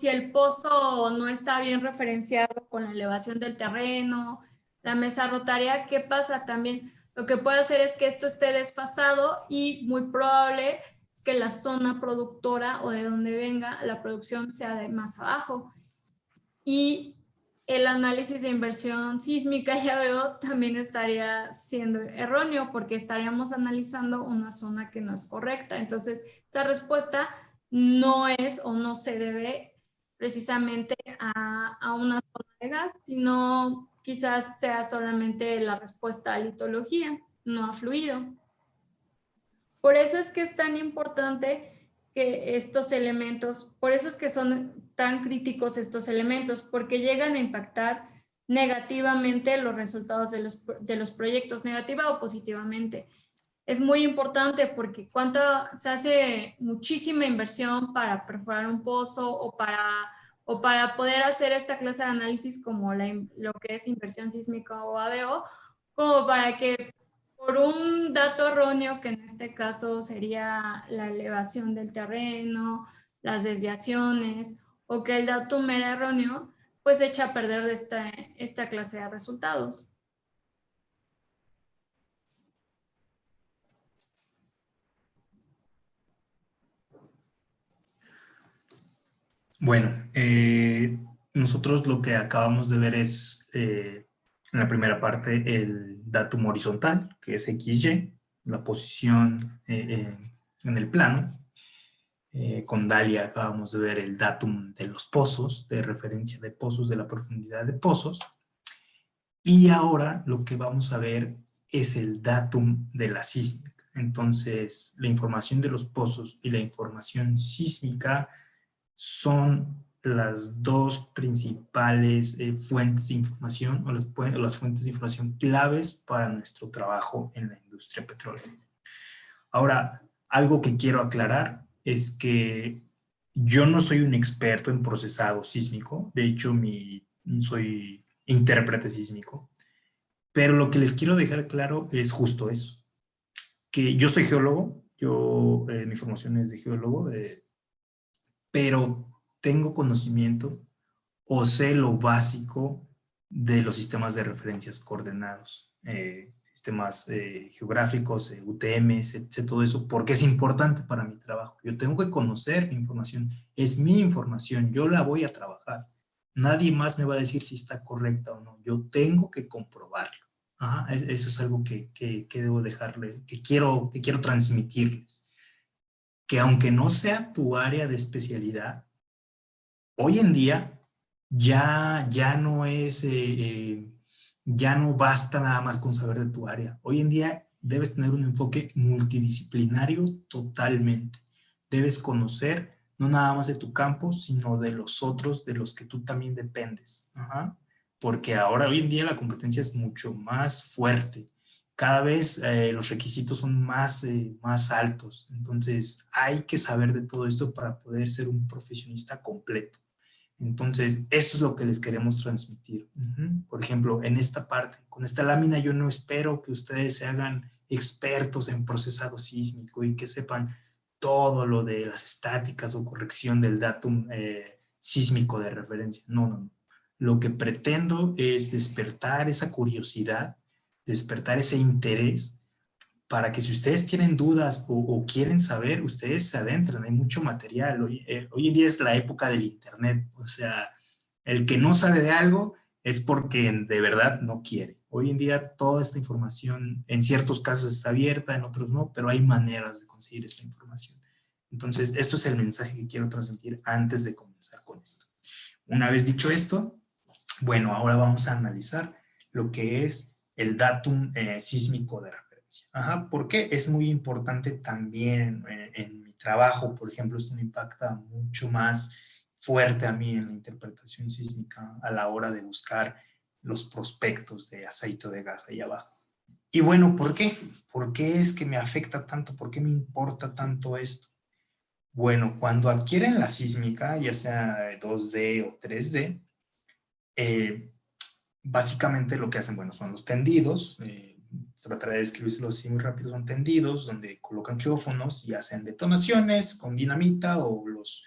el pozo no está bien referenciado con la elevación del terreno, la mesa rotaria, ¿qué pasa también? Lo que puede hacer es que esto esté desfasado y muy probable es que la zona productora o de donde venga la producción sea de más abajo. Y el análisis de inversión sísmica, ya veo, también estaría siendo erróneo porque estaríamos analizando una zona que no es correcta. Entonces, esa respuesta no es o no se debe precisamente a una zona de gas, sino quizás sea solamente la respuesta a litología, no a fluido. Por eso es que es tan importante que estos elementos, por eso es que son tan críticos estos elementos, porque llegan a impactar negativamente los resultados de los proyectos, negativa o positivamente. Es muy importante porque se hace muchísima inversión para perforar un pozo o para poder hacer esta clase de análisis como lo que es inversión sísmica o ABO, como para que por un dato erróneo, que en este caso sería la elevación del terreno, las desviaciones, o que el dato era erróneo, pues echa a perder esta clase de resultados. Bueno, nosotros lo que acabamos de ver es, en la primera parte, el datum horizontal, que es XY, la posición en el plano. Con Dalia acabamos de ver el datum de los pozos, de referencia de pozos, de la profundidad de pozos. Y ahora lo que vamos a ver es el datum de la sísmica. Entonces, la información de los pozos y la información sísmica son las dos principales fuentes de información o las fuentes de información claves para nuestro trabajo en la industria petrolera. Ahora, algo que quiero aclarar es que yo no soy un experto en procesado sísmico, de hecho soy intérprete sísmico, pero lo que les quiero dejar claro es justo eso, que yo soy geólogo, mi formación es de geólogo, pero tengo conocimiento o sé lo básico de los sistemas de referencias coordenados, sistemas geográficos, UTMs, sé todo eso, porque es importante para mi trabajo. Yo tengo que conocer mi información, es mi información, yo la voy a trabajar. Nadie más me va a decir si está correcta o no, yo tengo que comprobarlo. Ajá, eso es algo que debo dejarle, que quiero transmitirles. Que aunque no sea tu área de especialidad, hoy en día ya no ya no basta nada más con saber de tu área. Hoy en día debes tener un enfoque multidisciplinario totalmente. Debes conocer no nada más de tu campo, sino de los otros de los que tú también dependes. Ajá. Porque ahora, hoy en día, la competencia es mucho más fuerte. Cada vez los requisitos son más altos. Entonces, hay que saber de todo esto para poder ser un profesionista completo. Entonces, esto es lo que les queremos transmitir. Por ejemplo, en esta parte, con esta lámina yo no espero que ustedes se hagan expertos en procesado sísmico y que sepan todo lo de las estáticas o corrección del datum sísmico de referencia. No, no, no. Lo que pretendo es despertar esa curiosidad, despertar ese interés para que si ustedes tienen dudas o quieren saber, ustedes se adentran, hay mucho material. Hoy en día es la época del internet, o sea, el que no sabe de algo es porque de verdad no quiere. Hoy en día toda esta información en ciertos casos está abierta, en otros no, pero hay maneras de conseguir esta información. Entonces, esto es el mensaje que quiero transmitir antes de comenzar con esto. Una vez dicho esto, bueno, ahora vamos a analizar lo que es el datum sísmico de referencia. Ajá, porque es muy importante también en mi trabajo, por ejemplo, esto me impacta mucho más fuerte a mí en la interpretación sísmica a la hora de buscar los prospectos de aceite o de gas ahí abajo. Y bueno, ¿por qué? ¿Por qué es que me afecta tanto? ¿Por qué me importa tanto esto? Bueno, cuando adquieren la sísmica, ya sea 2D o 3D, básicamente lo que hacen, bueno, son los tendidos, se tratará de describírselo así muy rápido, son tendidos donde colocan geófonos y hacen detonaciones con dinamita o los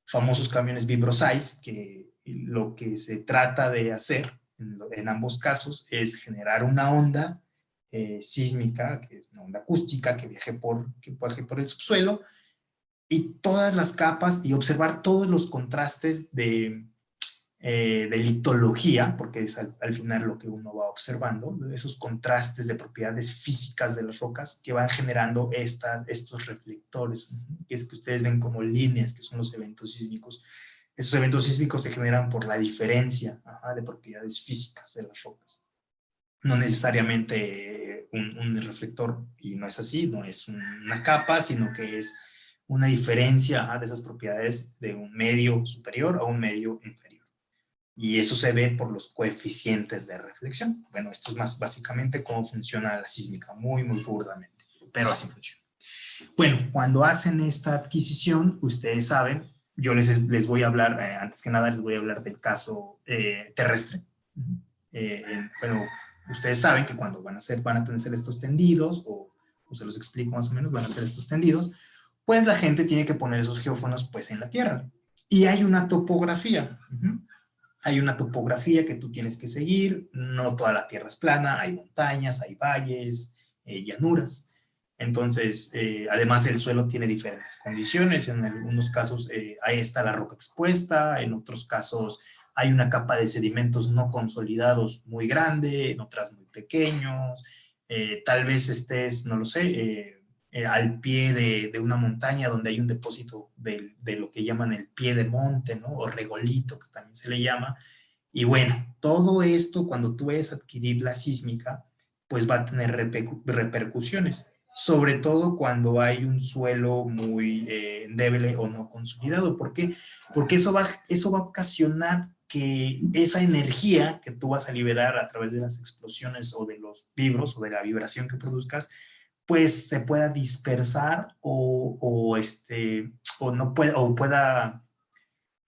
famosos camiones Vibro-Size, que lo que se trata de hacer en ambos casos es generar una onda sísmica, que es una onda acústica que viaje por el subsuelo, y todas las capas, y observar todos los contrastes de litología, porque es al final lo que uno va observando, esos contrastes de propiedades físicas de las rocas que van generando estos reflectores, que es que ustedes ven como líneas, que son los eventos sísmicos. Esos eventos sísmicos se generan por la diferencia de propiedades físicas de las rocas. No necesariamente un reflector, y no es así, no es una capa, sino que es una diferencia de esas propiedades de un medio superior a un medio inferior. Y eso se ve por los coeficientes de reflexión. Bueno, esto es más básicamente cómo funciona la sísmica, muy burdamente, pero así funciona. Bueno, cuando hacen esta adquisición, ustedes saben, yo les voy a hablar, antes que nada les voy a hablar del caso terrestre. Bueno, ustedes saben que cuando van a tener estos tendidos, o se los explico más o menos, van a hacer estos tendidos, pues la gente tiene que poner esos geófonos pues en la tierra. Y hay una topografía. Hay una topografía que tú tienes que seguir. No toda la tierra es plana, hay montañas, hay valles, llanuras. Entonces, además el suelo tiene diferentes condiciones. En algunos casos ahí está la roca expuesta, en otros casos hay una capa de sedimentos no consolidados muy grande, en otras muy pequeños. Tal vez estés, no lo sé, al pie de una montaña donde hay un depósito de lo que llaman el pie de monte, ¿no? O regolito, que también se le llama. Y bueno, todo esto, cuando tú vayas a adquirir la sísmica, pues va a tener repercusiones, sobre todo cuando hay un suelo muy endeble o no consolidado. ¿Por qué? Porque eso va a ocasionar que esa energía que tú vas a liberar a través de las explosiones o de los vibros o de la vibración que produzcas, pues se pueda dispersar o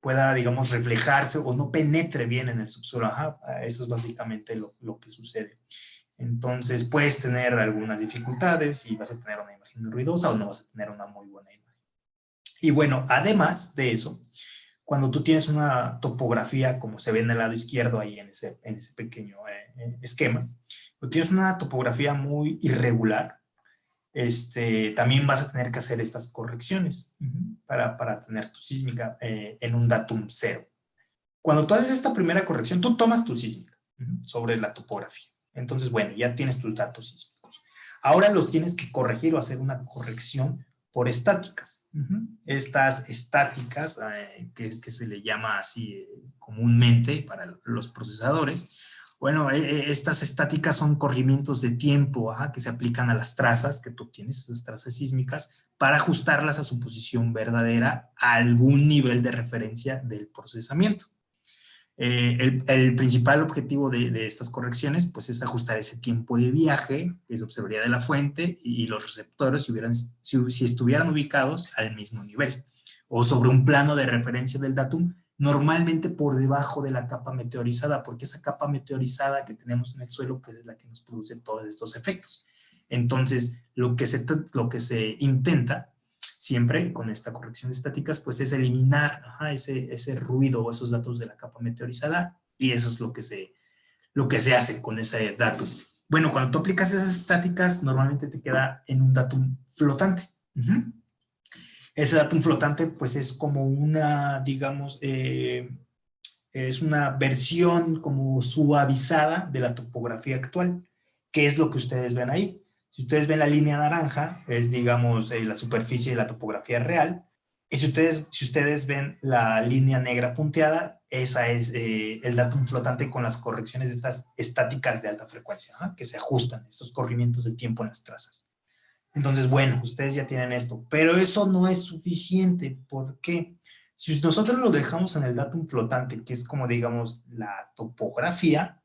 pueda, digamos, reflejarse o no penetre bien en el subsuelo. Eso es básicamente lo que sucede. Entonces puedes tener algunas dificultades y vas a tener una imagen muy ruidosa o no vas a tener una muy buena imagen. Y bueno, además de eso, cuando tú tienes una topografía, como se ve en el lado izquierdo ahí en ese pequeño esquema, cuando tienes una topografía muy irregular, también vas a tener que hacer estas correcciones para tener tu sísmica en un datum 0. Cuando tú haces esta primera corrección, tú tomas tu sísmica sobre la topografía. Entonces, bueno, ya tienes tus datos sísmicos. Ahora los tienes que corregir o hacer una corrección por estáticas. Estas estáticas, que se le llama así comúnmente para los procesadores. Bueno, estas estáticas son corrimientos de tiempo que se aplican a las trazas que tú tienes, esas trazas sísmicas, para ajustarlas a su posición verdadera a algún nivel de referencia del procesamiento. El principal objetivo de estas correcciones pues, es ajustar ese tiempo de viaje que se observaría de la fuente y los receptores si estuvieran ubicados al mismo nivel o sobre un plano de referencia del datum, normalmente por debajo de la capa meteorizada, porque esa capa meteorizada que tenemos en el suelo pues, es la que nos produce todos estos efectos. Entonces, lo que se intenta siempre con esta corrección de estáticas, pues es eliminar ese ruido o esos datos de la capa meteorizada, y eso es lo que se hace con ese datos. Bueno, cuando tú aplicas esas estáticas, normalmente te queda en un datum flotante. Ese datum flotante, pues es como una, digamos, es una versión como suavizada de la topografía actual, que es lo que ustedes ven ahí. Si ustedes ven la línea naranja, es, digamos, la superficie de la topografía real. Y si ustedes ven la línea negra punteada, esa es el datum flotante con las correcciones de estas estáticas de alta frecuencia, que se ajustan, estos corrimientos de tiempo en las trazas. Entonces, bueno, ustedes ya tienen esto. Pero eso no es suficiente. ¿Por qué? Si nosotros lo dejamos en el datum flotante, que es como, digamos, la topografía,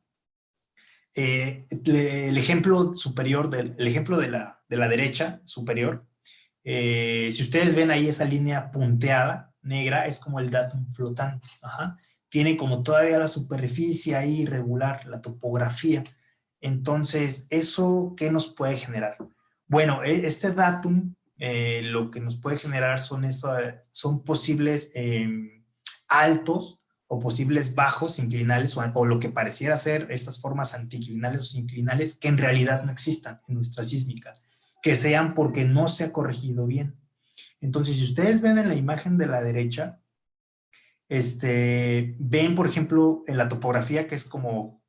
el ejemplo superior, el ejemplo de la derecha superior, si ustedes ven ahí esa línea punteada, negra, es como el datum flotante. Tiene como todavía la superficie ahí irregular, la topografía. Entonces, ¿eso qué nos puede generar? Bueno, este datum lo que nos puede generar son posibles altos o posibles bajos inclinales o lo que pareciera ser estas formas anticlinales o sinclinales que en realidad no existan en nuestra sísmica, que sean porque no se ha corregido bien. Entonces, si ustedes ven en la imagen de la derecha, ven, por ejemplo, en la topografía que es como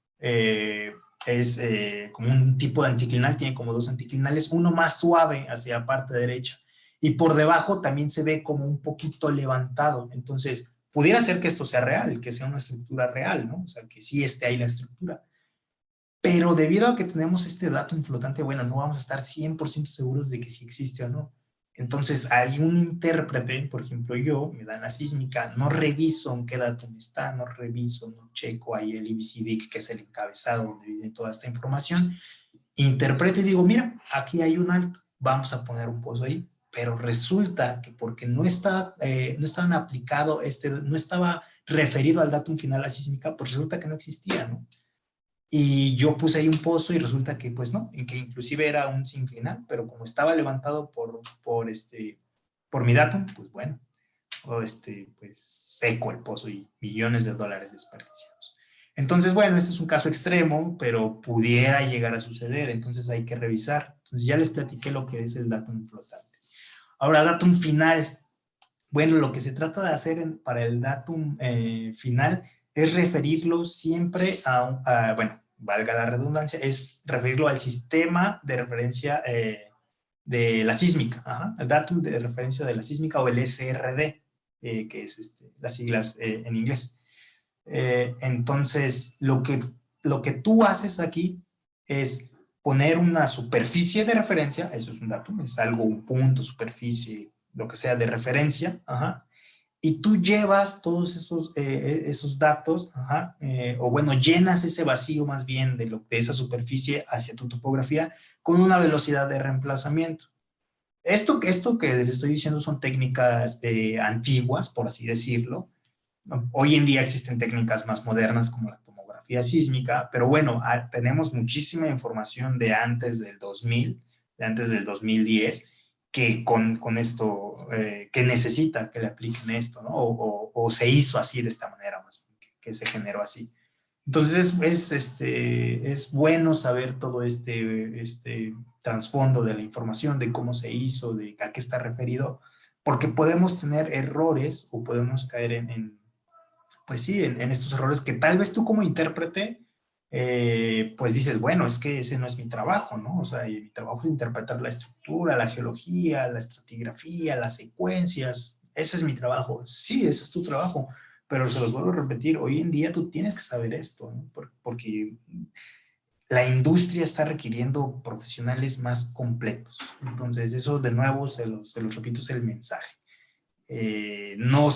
como un tipo de anticlinal, tiene como dos anticlinales, uno más suave hacia la parte derecha y por debajo también se ve como un poquito levantado. Entonces, pudiera ser que esto sea real, que sea una estructura real, ¿no? O sea, que sí esté ahí la estructura. Pero debido a que tenemos este datum flotante, bueno, no vamos a estar 100% seguros de que sí existe o no. Entonces, hay un intérprete, por ejemplo yo, me dan la sísmica, no reviso en qué datum está, no reviso, no checo ahí el IBCDIC, que es el encabezado donde viene toda esta información, interpreto y digo, mira, aquí hay un alto, vamos a poner un pozo ahí, pero resulta que porque no estaban aplicado, no estaba referido al datum final la sísmica, pues resulta que no existía, ¿no? Y yo puse ahí un pozo y resulta que pues no, que inclusive era un sinclinal, pero como estaba levantado por mi datum, pues bueno, pues seco el pozo y millones de dólares desperdiciados. Entonces, bueno, este es un caso extremo, pero pudiera llegar a suceder, entonces hay que revisar. Entonces ya les platiqué lo que es el datum flotante. Ahora, datum final. Bueno, lo que se trata de hacer para el datum final es referirlo siempre bueno, valga la redundancia, es referirlo al sistema de referencia de la sísmica, el datum de referencia de la sísmica o el SRD, que es las siglas en inglés. Entonces, lo que tú haces aquí es poner una superficie de referencia, eso es un datum, es algo, un punto, superficie, lo que sea de referencia, y tú llevas todos esos datos, o bueno, llenas ese vacío más bien de esa superficie hacia tu topografía con una velocidad de reemplazamiento. Esto que les estoy diciendo son técnicas antiguas, por así decirlo. Hoy en día existen técnicas más modernas como la tomografía sísmica, pero bueno, tenemos muchísima información de antes del 2000, de antes del 2010, que con esto, que necesita que le apliquen esto, ¿no? O se hizo así de esta manera, más que se generó así. Entonces es bueno saber todo este trasfondo de la información, de cómo se hizo, de a qué está referido, porque podemos tener errores o podemos caer pues sí, en estos errores que tal vez tú como intérprete, pues dices, bueno, es que ese no es mi trabajo, ¿no? O sea, mi trabajo es interpretar la estructura, la geología, la estratigrafía, las secuencias, ese es mi trabajo. Sí, ese es tu trabajo, pero se los vuelvo a repetir, hoy en día tú tienes que saber esto, ¿no? Porque la industria está requiriendo profesionales más completos. Entonces, eso de nuevo, se los repito, es el mensaje. No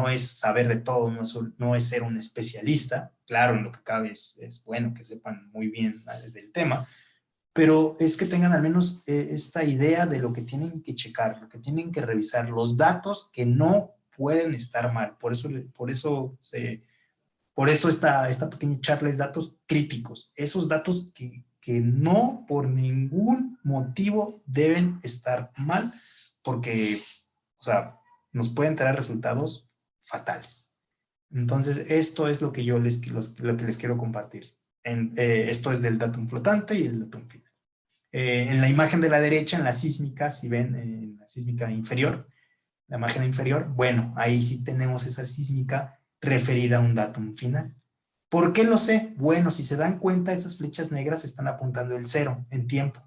es saber de todo, no es ser un especialista, claro, en lo que cabe es bueno que sepan muy bien del tema, pero es que tengan al menos esta idea de lo que tienen que checar, lo que tienen que revisar, los datos que no pueden estar mal, por eso esta pequeña charla es datos críticos, esos datos que no por ningún motivo deben estar mal, porque, o sea, nos pueden traer resultados fatales. Entonces, esto es lo que lo que les quiero compartir. Esto es del datum flotante y el datum final. En la imagen de la derecha, en la sísmica, si ven, en la sísmica inferior, la imagen inferior, bueno, ahí sí tenemos esa sísmica referida a un datum final. ¿Por qué lo sé? Bueno, si se dan cuenta, esas flechas negras están apuntando el 0 en tiempo.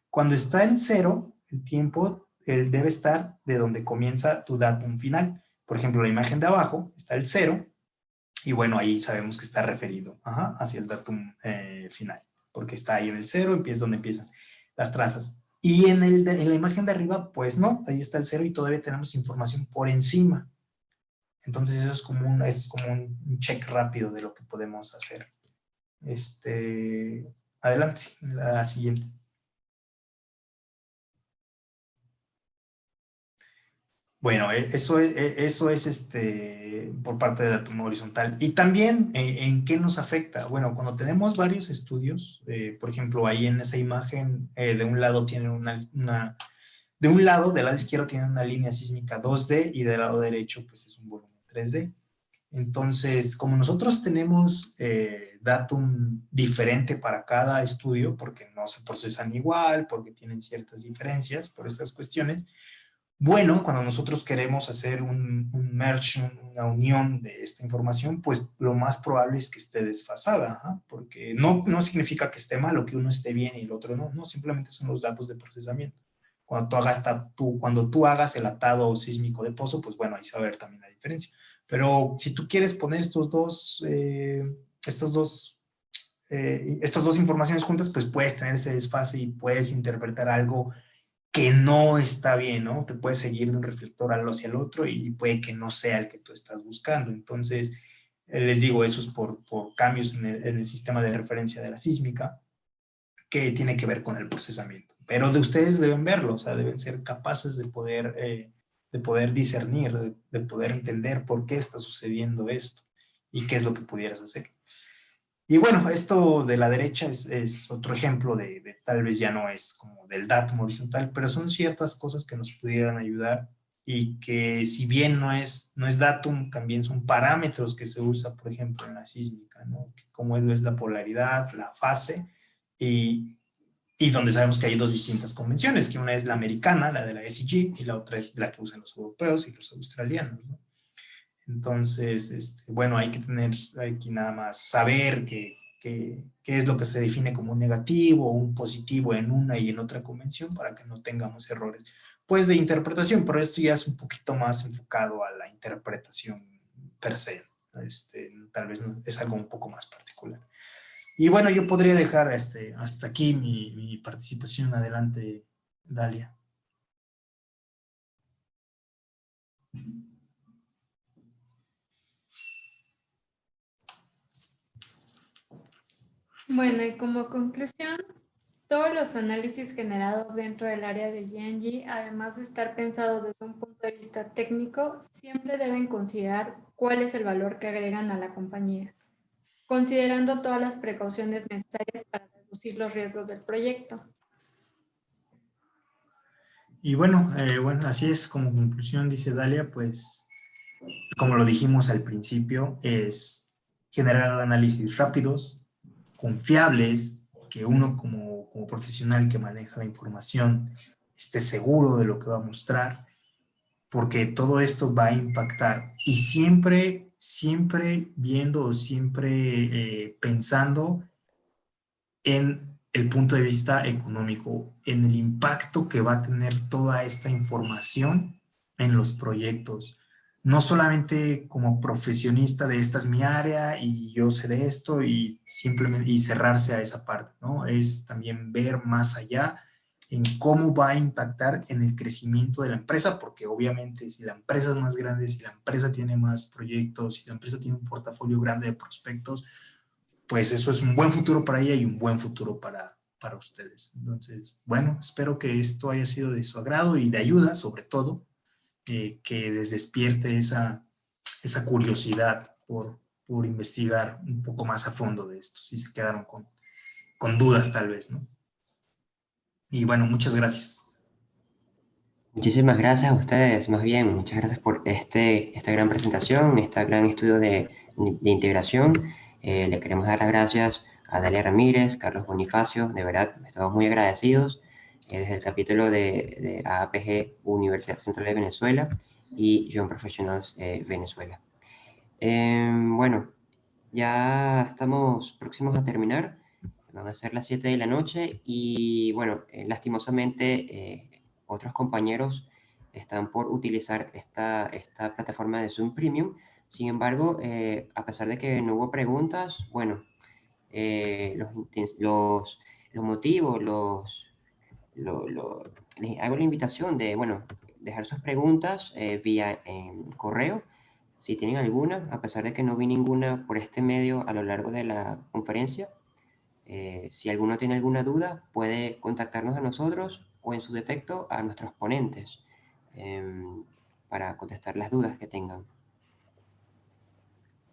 Cuando está en 0, el tiempo debe estar de donde comienza tu datum final. Por ejemplo, la imagen de abajo está el 0 y bueno, ahí sabemos que está referido hacia el datum final, porque está ahí en el 0, es donde empiezan las trazas. Y en la imagen de arriba, pues no, ahí está el 0 y todavía tenemos información por encima. Entonces eso es como un check rápido de lo que podemos hacer. Adelante, la siguiente. Bueno, eso es por parte de la toma horizontal. Y también, ¿en qué nos afecta? Bueno, cuando tenemos varios estudios, por ejemplo, ahí en esa imagen, de un lado tienen de un lado, del lado izquierdo tienen una línea sísmica 2D y del lado derecho, pues es un volumen 3D. Entonces, como nosotros tenemos datum diferente para cada estudio, porque no se procesan igual, porque tienen ciertas diferencias por estas cuestiones, bueno, cuando nosotros queremos hacer un merge, una unión de esta información, pues lo más probable es que esté desfasada, ¿ah? Porque no significa que esté mal o que uno esté bien y el otro no, simplemente son los datos de procesamiento. Cuando tú hagas el atado sísmico de pozo, pues bueno, ahí se va a ver también la diferencia. Pero si tú quieres poner estas dos informaciones juntas, pues puedes tener ese desfase y puedes interpretar algo que no está bien, ¿no? Te puedes seguir de un reflector hacia el otro y puede que no sea el que tú estás buscando. Entonces, les digo, eso es por cambios en el sistema de referencia de la sísmica, que tiene que ver con el procesamiento. Pero de ustedes deben verlo, o sea, deben ser capaces de poder discernir, de poder entender por qué está sucediendo esto y qué es lo que pudieras hacer. Y bueno, esto de la derecha es otro ejemplo de tal vez ya no es como del datum horizontal, pero son ciertas cosas que nos pudieran ayudar y que si bien no es datum, también son parámetros que se usa, por ejemplo, en la sísmica, ¿no? Como es la polaridad, la fase y, y donde sabemos que hay dos distintas convenciones, que una es la americana, la de la SIG, y la otra es la que usan los europeos y los australianos, ¿no? Entonces, bueno, hay que nada más saber qué es lo que se define como un negativo o un positivo en una y en otra convención para que no tengamos errores, pues de interpretación, pero esto ya es un poquito más enfocado a la interpretación per se. Tal vez es algo un poco más particular. Y bueno, yo podría dejar hasta aquí mi participación. Adelante, Dalia. Bueno, y como conclusión, todos los análisis generados dentro del área de G&G, además de estar pensados desde un punto de vista técnico, siempre deben considerar cuál es el valor que agregan a la compañía, considerando todas las precauciones necesarias para reducir los riesgos del proyecto. Y bueno, así es como conclusión, dice Dalia, pues como lo dijimos al principio, es generar análisis rápidos, confiables, que uno como profesional que maneja la información esté seguro de lo que va a mostrar, porque todo esto va a impactar y siempre viendo o siempre pensando en el punto de vista económico, en el impacto que va a tener toda esta información en los proyectos. No solamente como profesionista de esta es mi área y yo sé de esto y simplemente y cerrarse a esa parte, ¿no? Es también ver más allá en cómo va a impactar en el crecimiento de la empresa, porque obviamente si la empresa es más grande, si la empresa tiene más proyectos, si la empresa tiene un portafolio grande de prospectos, pues eso es un buen futuro para ella y un buen futuro para ustedes. Entonces, bueno, espero que esto haya sido de su agrado y de ayuda, sobre todo, que les despierte esa curiosidad por investigar un poco más a fondo de esto, si se quedaron con dudas tal vez, ¿no? Y bueno, muchas gracias. Muchísimas gracias a ustedes, más bien, muchas gracias por esta gran presentación, este gran estudio de integración. Le queremos dar las gracias a Dalia Ramírez, Carlos Bonifacio, de verdad, estamos muy agradecidos desde el capítulo de AAPG Universidad Central de Venezuela y Young Professionals Venezuela. Bueno, ya estamos próximos a terminar, van a ser las 7 de la noche y bueno, lastimosamente otros compañeros están por utilizar esta plataforma de Zoom Premium. Sin embargo, a pesar de que no hubo preguntas, bueno, los motivos, les hago la invitación de, bueno, dejar sus preguntas vía correo si tienen alguna, a pesar de que no vi ninguna por este medio a lo largo de la conferencia. Si alguno tiene alguna duda, puede contactarnos a nosotros o en su defecto a nuestros ponentes. para contestar las dudas que tengan.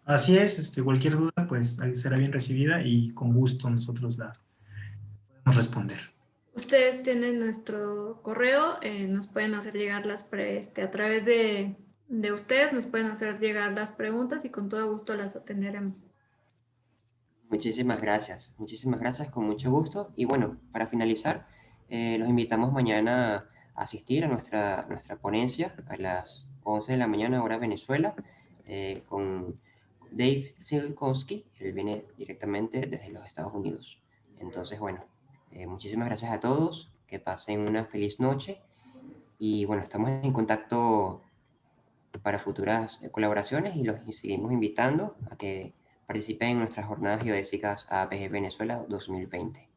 Así es, cualquier duda pues ahí será bien recibida y con gusto nosotros la podemos responder. Ustedes tienen nuestro correo, nos pueden hacer llegar a través de ustedes, nos pueden hacer llegar las preguntas y con todo gusto las atenderemos. Muchísimas gracias, con mucho gusto. Y bueno, para finalizar, los invitamos mañana a asistir a nuestra ponencia a las 11 de la mañana, hora Venezuela, con Dave Silkowski. Él viene directamente desde los Estados Unidos. Entonces, bueno, muchísimas gracias a todos, que pasen una feliz noche y bueno, estamos en contacto para futuras colaboraciones y los seguimos invitando a que participen en nuestras jornadas geodésicas APG Venezuela 2020.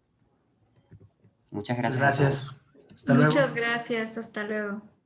Muchas gracias a todos. Gracias. Hasta luego. Muchas gracias, hasta luego.